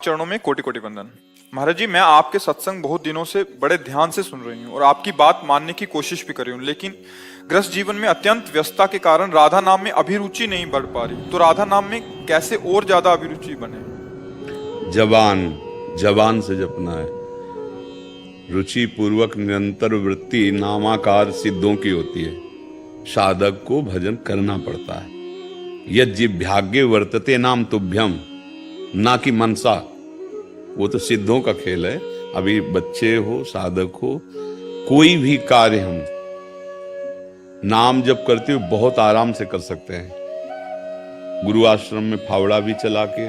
चरणों में कोटि कोटि वंदन। महाराज जी, मैं आपके सत्संग बहुत दिनों से बड़े ध्यान से सुन रही हूँ और आपकी बात मानने की कोशिश भी कर रही हूँ, लेकिन गृहस्थ जीवन में अत्यंत व्यस्तता के कारण राधा नाम में अभिरुचि नहीं बढ़ पा रही। तो राधा नाम में कैसे और ज्यादा अभिरुचि बने? जबान से जपना है। रुचि पूर्वक निरंतर वृत्ति नामाकार सिद्धों की होती है। साधक को भजन करना पड़ता है। यज्जिभ्यागे वर्तते नाम तुभ्यम, ना कि मनसा। वो तो सिद्धों का खेल है। अभी बच्चे हो, साधक हो, कोई भी कार्य हम नाम जप करते हुए बहुत आराम से कर सकते हैं। गुरु आश्रम में फावड़ा भी चला के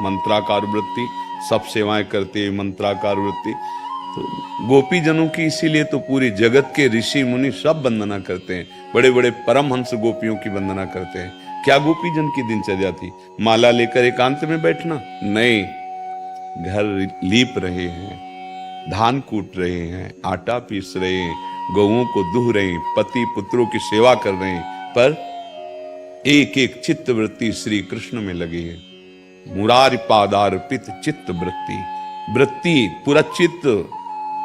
मंत्राकार वृत्ति, सब सेवाएं करते हुए मंत्राकार वृत्ति। तो गोपी जनों की इसीलिए तो पूरी जगत के ऋषि मुनि सब वंदना करते हैं। बड़े बड़े परमहंस गोपियों की वंदना करते हैं। क्या गोपी जन की दिनचर्या थी? माला लेकर एकांत में बैठना? नहीं, घर लीप रहे हैं, धान कूट रहे हैं, आटा पीस रहे हैं, गौओं को दूह रहे हैं, पति पुत्रों की सेवा कर रहे हैं, पर एक एक चित्त वृत्ति श्री कृष्ण में लगी है। मुरारी पादार्पित चित्त वृत्ति पूरा चित्त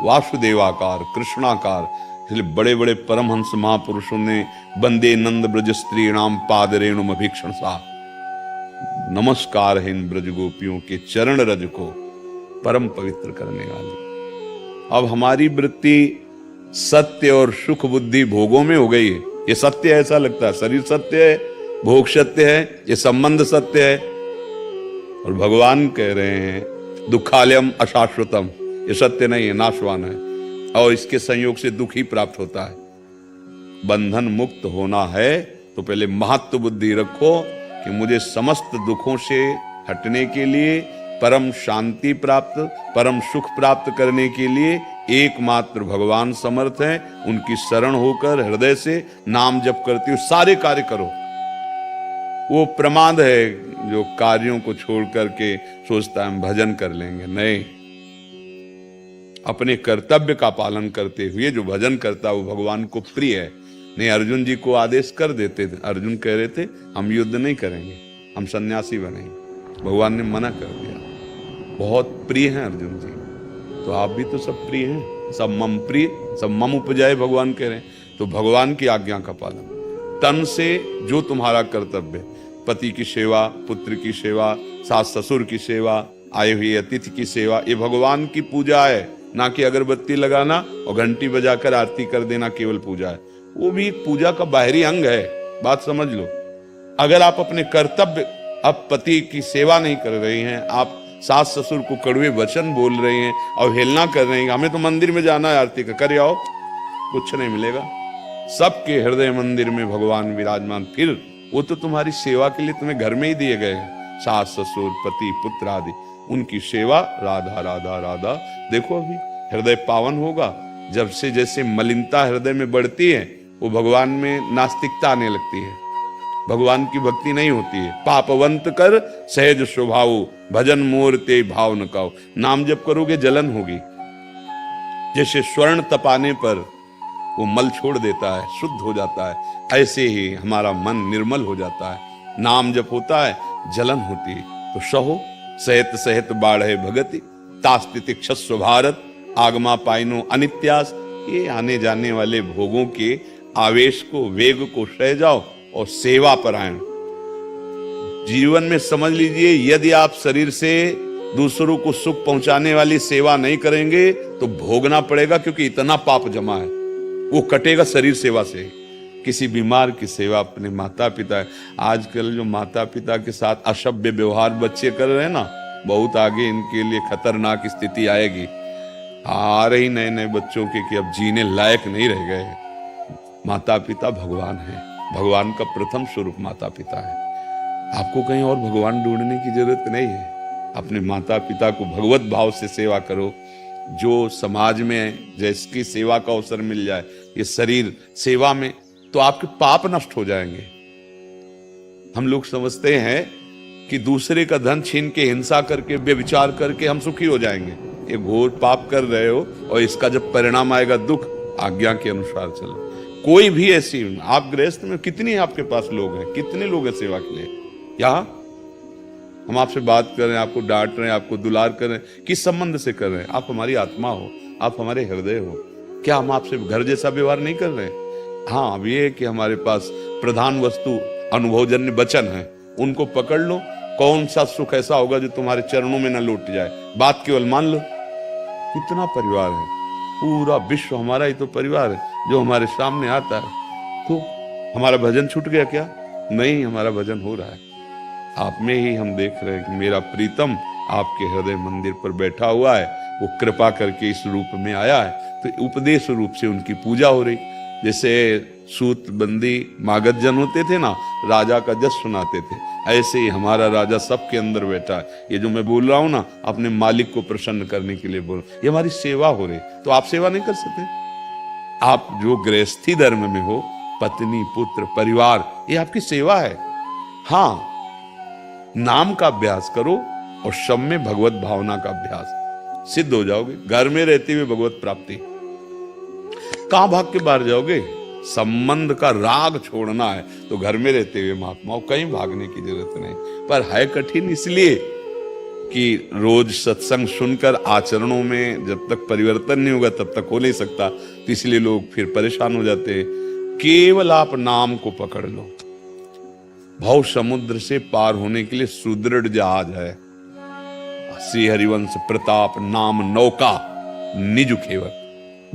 वासुदेवाकार, कृष्णाकार। इसलिए बड़े बड़े परमहंस महापुरुषों ने बंदे नंद ब्रज स्त्री नाम पाद रेणुम अभीक्षण सा, नमस्कार है इन ब्रज गोपियों के चरण रज को परम पवित्र करने वाली। अब हमारी वृत्ति सत्य और सुख बुद्धि भोगों में हो गई है। ये सत्य ऐसा लगता है, शरीर सत्य है, भोग सत्य है, ये संबंध सत्य है। और भगवान कह रहे हैं दुखालयम अशाश्वतम, ये सत्य नहीं है, नाशवान है, और इसके संयोग से दुख ही प्राप्त होता है। बंधन मुक्त होना है तो पहले महत्व बुद्धि रखो कि मुझे समस्त दुखों से हटने के लिए, परम शांति प्राप्त, परम सुख प्राप्त करने के लिए एकमात्र भगवान समर्थ हैं। उनकी शरण होकर हृदय से नाम जप करते हुए सारे कार्य करो। वो प्रमाद है जो कार्यों को छोड़ करके सोचता है हम भजन कर लेंगे। नहीं, अपने कर्तव्य का पालन करते हुए जो भजन करता है वो भगवान को प्रिय है। नहीं, अर्जुन जी को आदेश कर देते थे। अर्जुन कह रहे थे हम युद्ध नहीं करेंगे, हम सन्यासी बनेंगे। भगवान ने मना कर दिया। बहुत प्रिय हैं अर्जुन जी, तो आप भी तो सब प्रिय हैं। सब मम प्रिय, सब मम उपजाए, भगवान कह रहे हैं। तो भगवान की आज्ञा का पालन, तन से जो तुम्हारा कर्तव्य, पति की सेवा, पुत्र की सेवा, सास ससुर की सेवा, आए हुए अतिथि की सेवा, ये भगवान की पूजा है। ना कि अगरबत्ती लगाना और घंटी बजाकर आरती कर देना केवल पूजा है। वो भी एक पूजा का बाहरी अंग है, बात समझ लो। अगर आप अपने कर्तव्य, अब पति की सेवा नहीं कर रहे हैं, आप सास ससुर को कड़वे वचन बोल रहे हैं, अवहेलना कर रहे हैं, हमें तो मंदिर में जाना है आरती का, कर आओ, कुछ नहीं मिलेगा। सबके हृदय मंदिर में भगवान विराजमान। फिर वो तो तुम्हारी सेवा के लिए तुम्हें घर में ही दिए गए हैं। सास ससुर, पति पुत्र आदि, उनकी सेवा। राधा राधा राधा। देखो अभी हृदय पावन होगा जब से जैसे मलिनता हृदय में बढ़ती है, वो भगवान में नास्तिकता आने लगती है, भगवान की भक्ति नहीं होती है। पापवंत कर सहज स्वभाव, भजन मूर्ते भाव न काओ। नाम जप करोगे जलन होगी। जैसे स्वर्ण तपाने पर वो मल छोड़ देता है, शुद्ध हो जाता है, ऐसे ही हमारा मन निर्मल हो जाता है। नाम जप होता है, जलन होती है। तो सहो सहत सहत बाढ़े भगति, तास्तिति क्षस्व भारत, आगमा पाइनो अनित्यास। ये आने जाने वाले भोगों के आवेश को, वेग को सह जाओ और सेवा परायण जीवन में समझ लीजिए। यदि आप शरीर से दूसरों को सुख पहुंचाने वाली सेवा नहीं करेंगे तो भोगना पड़ेगा, क्योंकि इतना पाप जमा है। वो कटेगा शरीर सेवा से। किसी बीमार की सेवा, अपने माता पिता, आजकल जो माता पिता के साथ असभ्य व्यवहार बच्चे कर रहे हैं ना, बहुत आगे इनके लिए खतरनाक स्थिति आएगी। आ रही नए नए बच्चों के कि अब जीने लायक नहीं रह गए। माता पिता भगवान है, भगवान का प्रथम स्वरूप माता पिता है। आपको कहीं और भगवान ढूंढने की जरूरत नहीं है। अपने माता पिता को भगवत भाव से सेवा करो। जो समाज में जिसकी सेवा का अवसर मिल जाए, ये शरीर सेवा में, तो आपके पाप नष्ट हो जाएंगे। हम लोग समझते हैं कि दूसरे का धन छीन के, हिंसा करके, व्यभिचार करके हम सुखी हो जाएंगे। ये घोर पाप कर रहे हो और इसका जब परिणाम आएगा दुख। आज्ञा के अनुसार चलो। कोई भी ऐसी, आप गृहस्थ में कितनी आपके पास लोग हैं, कितने लोग हैं सेवा के लिए? यहाँ हम आपसे बात कर रहे हैं, आपको डांट रहे हैं, आपको दुलार कर रहे हैं, किस संबंध से कर रहे हैं? आप हमारी आत्मा हो, आप हमारे हृदय हो। क्या हम आपसे घर जैसा व्यवहार नहीं कर रहे? हाँ, अब ये है कि हमारे पास प्रधान वस्तु अनुभवजन्य वचन है, उनको पकड़ लो। कौन सा सुख ऐसा होगा जो तुम्हारे चरणों में न लौट जाए? बात केवल मान लो। कितना परिवार है, पूरा विश्व हमारा ही तो परिवार है जो हमारे सामने आता है। तो हमारा भजन छूट गया क्या? नहीं, हमारा भजन हो रहा है। आप में ही हम देख रहे हैं कि मेरा प्रीतम आपके हृदय मंदिर पर बैठा हुआ है, वो कृपा करके इस रूप में आया है। तो उपदेश रूप से उनकी पूजा हो रही। जैसे सूत बंदी मागध जन होते थे ना, राजा का जस सुनाते थे, ऐसे ही हमारा राजा सबके अंदर बैठा है। ये जो मैं बोल रहा हूं ना, अपने मालिक को प्रसन्न करने के लिए बोल, ये हमारी सेवा हो रही। तो आप सेवा नहीं कर सकते? आप जो गृहस्थी धर्म में हो, पत्नी पुत्र परिवार, ये आपकी सेवा है। हाँ, नाम का अभ्यास करो और सब में भगवत भावना का अभ्यास, सिद्ध हो जाओगे। घर में रहते हुए भगवत प्राप्ति। कहां भाग के बाहर जाओगे? संबंध का राग छोड़ना है तो घर में रहते हुए महात्माओं, कहीं भागने की जरूरत नहीं। पर है कठिन इसलिए कि रोज सत्संग सुनकर आचरणों में जब तक परिवर्तन नहीं होगा तब तक हो नहीं सकता। तो इसलिए लोग फिर परेशान हो जाते हैं। केवल आप नाम को पकड़ लो। भव समुद्र से पार होने के लिए सुदृढ़ जहाज है। श्री हरिवंश प्रताप नाम नौका निज खेवक।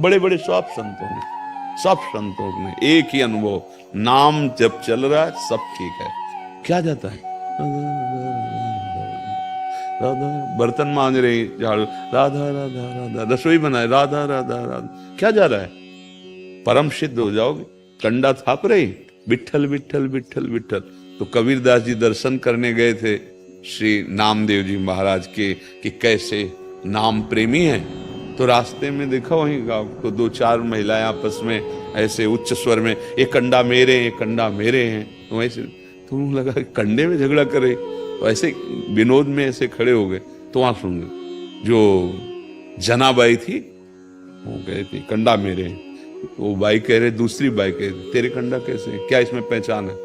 बड़े बड़े सब संतों ने एक ही अनुभव, नाम जब चल रहा है सब ठीक है। क्या जाता है? राधा, बर्तन मांज रहे झाड़ू, राधा राधा राधा, रसोई बनाए, राधा राधा राधा, क्या जा रहा है? परम सिद्ध हो जाओगे। कंडा थाप रहे, विठल विठल विठल विठल। तो कबीरदास जी दर्शन करने गए थे श्री नामदेव जी महाराज के कि कैसे नाम प्रेमी हैं। तो रास्ते में देखा वहीं गाँव तो 2-4 महिलाएं आपस में ऐसे उच्च स्वर में, ये कंडा मेरे हैं, कंडा मेरे हैं। तो वैसे तुम लगा कंडे में झगड़ा करे, तो ऐसे विनोद में ऐसे खड़े हो गए। तो वहां सुन गए जो जनाबाई थी, वो कह थी कंडा मेरे हैं। वो बाई कह रहे, दूसरी बाई कह रही तेरे कंडा कैसे, क्या इसमें पहचान है?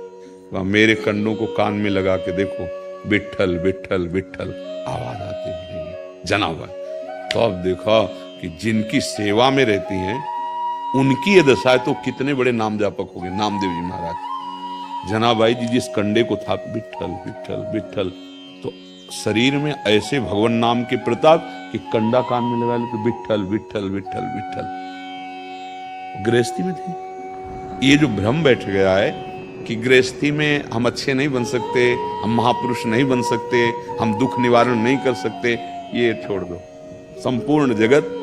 वहां मेरे कंडों को कान में लगा के देखो, विठल विठल विठल आवाज आती है जनाबाई। तो अब देखा कि जिनकी सेवा में रहती हैं उनकी ये दशा है, तो कितने बड़े नाम जापक हो गए नामदेव जी महाराज। जनाबाई जी जिस कंडे को था विठल विठल विठल, तो शरीर में ऐसे भगवान नाम के प्रताप कि कंडा कान में लगा ले तो विठल विठल विठल विठल। गृहस्थी में थे। ये जो भ्रम बैठ गया है कि गृहस्थी में हम अच्छे नहीं बन सकते, हम महापुरुष नहीं बन सकते, हम दुख निवारण नहीं कर सकते, ये छोड़ दो। संपूर्ण जगत